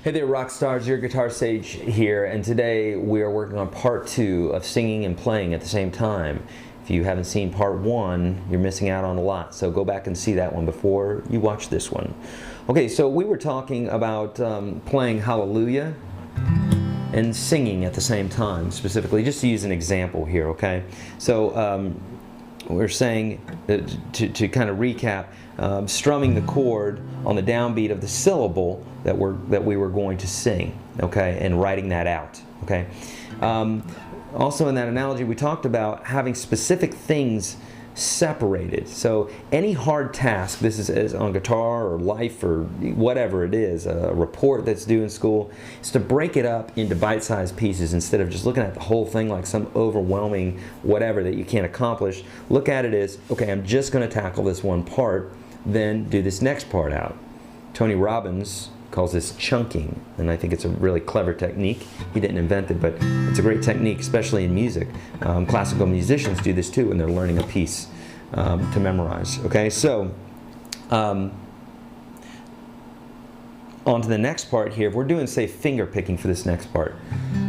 Hey there, rock stars, your guitar sage here, and today we are working on part 2 of singing and playing at the same time. If you haven't seen part 1, you're missing out on a lot, so go back and see that one before you watch this one. Okay, so we were talking about playing Hallelujah and singing at the same time, specifically, just to use an example here, okay? So we're saying, to kind of recap, strumming the chord on the downbeat of the syllable that we were going to sing, okay, and writing that out, okay. Also in that analogy, we talked about having specific things separated. So any hard task, this is on guitar or life or whatever it is, a report that's due in school, is to break it up into bite-sized pieces instead of just looking at the whole thing like some overwhelming whatever that you can't accomplish. Look at it as, okay, I'm just going to tackle this one part, then do this next part out. Tony Robbins calls this chunking, and I think it's a really clever technique. He didn't invent it, but it's a great technique, especially in music. Classical musicians do this too when they're learning a piece to memorize. Okay, so on to the next part here. If we're doing, say, finger picking for this next part,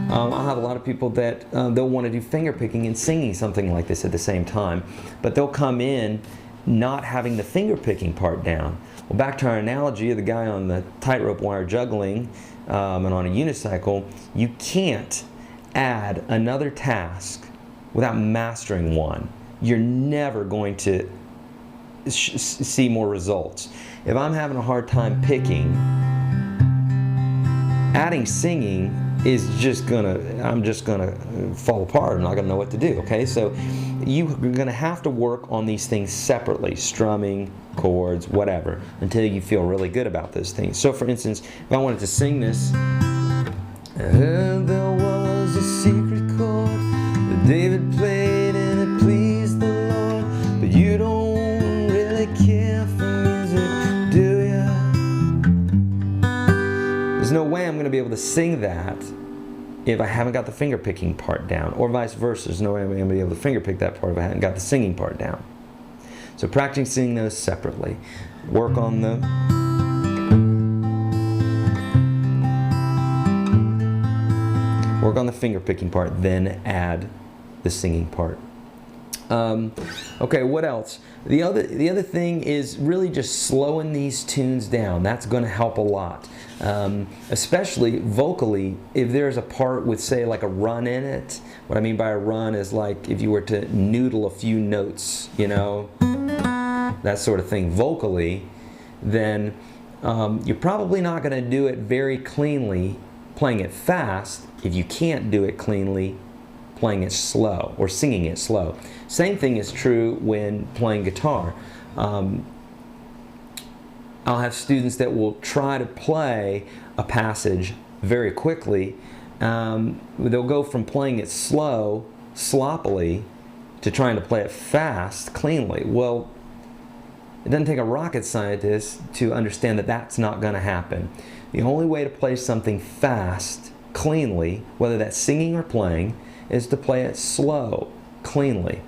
I'll have a lot of people that they'll want to do finger picking and singing something like this at the same time, but they'll come in not having the finger picking part down. Well, back to our analogy of the guy on the tightrope wire juggling and on a unicycle, you can't add another task without mastering one. You're never going to see more results. If I'm having a hard time picking, adding singing is just I'm just gonna fall apart. I'm not gonna know what to do, okay? So you're gonna have to work on these things separately, strumming, chords, whatever, until you feel really good about those things. So for instance, if I wanted to sing this, and there was a secret chord that David played and it pleased the Lord, but you don't really care for music, do ya? There's no way I'm going to be able to sing that if I haven't got the finger picking part down, or vice versa. There's no way I'm going to be able to finger pick that part if I haven't got the singing part down. So practicing those separately. Work on the finger picking part, then add the singing part. Okay, what else? The other thing is really just slowing these tunes down. That's going to help a lot, especially vocally. If there's a part with, say, like a run in it. What I mean by a run is like if you were to noodle a few notes, you know, that sort of thing vocally, then you're probably not going to do it very cleanly playing it fast if you can't do it cleanly playing it slow or singing it slow. Same thing is true when playing guitar. I'll have students that will try to play a passage very quickly. They'll go from playing it slow, sloppily, to trying to play it fast, cleanly. Well, it doesn't take a rocket scientist to understand that that's not going to happen. The only way to play something fast, cleanly, whether that's singing or playing, is to play it slow, cleanly.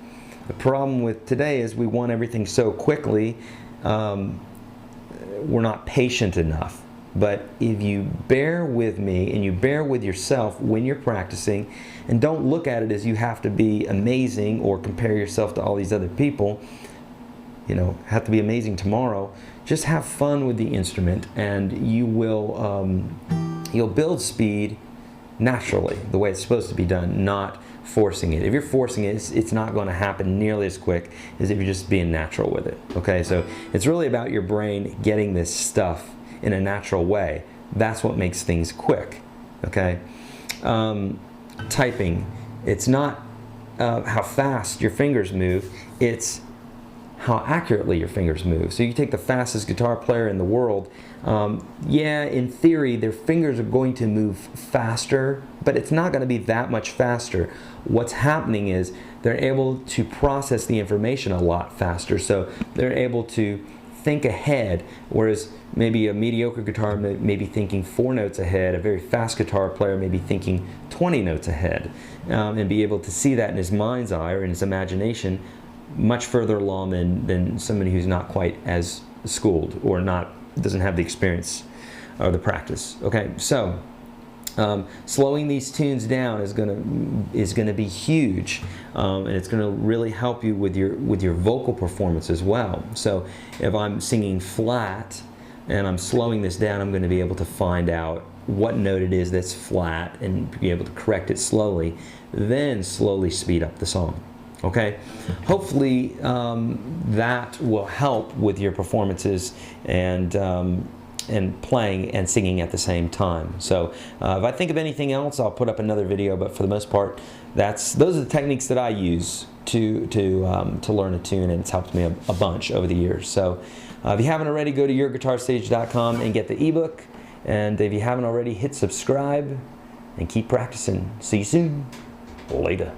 The problem with today is we want everything so quickly, we're not patient enough. But if you bear with me and you bear with yourself when you're practicing, and don't look at it as you have to be amazing or compare yourself to all these other people, you know, have to be amazing tomorrow. Just have fun with the instrument, and you will you'll build speed naturally, the way it's supposed to be done, not forcing it. If you're forcing it, it's not going to happen nearly as quick as if you're just being natural with it. Okay, so it's really about your brain getting this stuff in a natural way. That's what makes things quick. Okay, typing, it's not how fast your fingers move, it's how accurately your fingers move. So you take the fastest guitar player in the world, yeah, in theory their fingers are going to move faster, but it's not going to be that much faster. What's happening is they're able to process the information a lot faster, so they're able to think ahead, whereas maybe a mediocre guitar may be thinking 4 notes ahead, a very fast guitar player may be thinking 20 notes ahead, and be able to see that in his mind's eye or in his imagination much further along than somebody who's not quite as schooled or doesn't have the experience or the practice. Okay, so slowing these tunes down is gonna be huge, and it's gonna really help you with your vocal performance as well. So if I'm singing flat and I'm slowing this down, I'm going to be able to find out what note it is that's flat and be able to correct it slowly, then slowly speed up the song. Okay, hopefully that will help with your performances and playing and singing at the same time. So if I think of anything else, I'll put up another video, but for the most part, those are the techniques that I use to learn a tune, and it's helped me a bunch over the years. So if you haven't already, go to yourguitarstage.com and get the ebook, and if you haven't already, hit subscribe and keep practicing. See you soon. Later.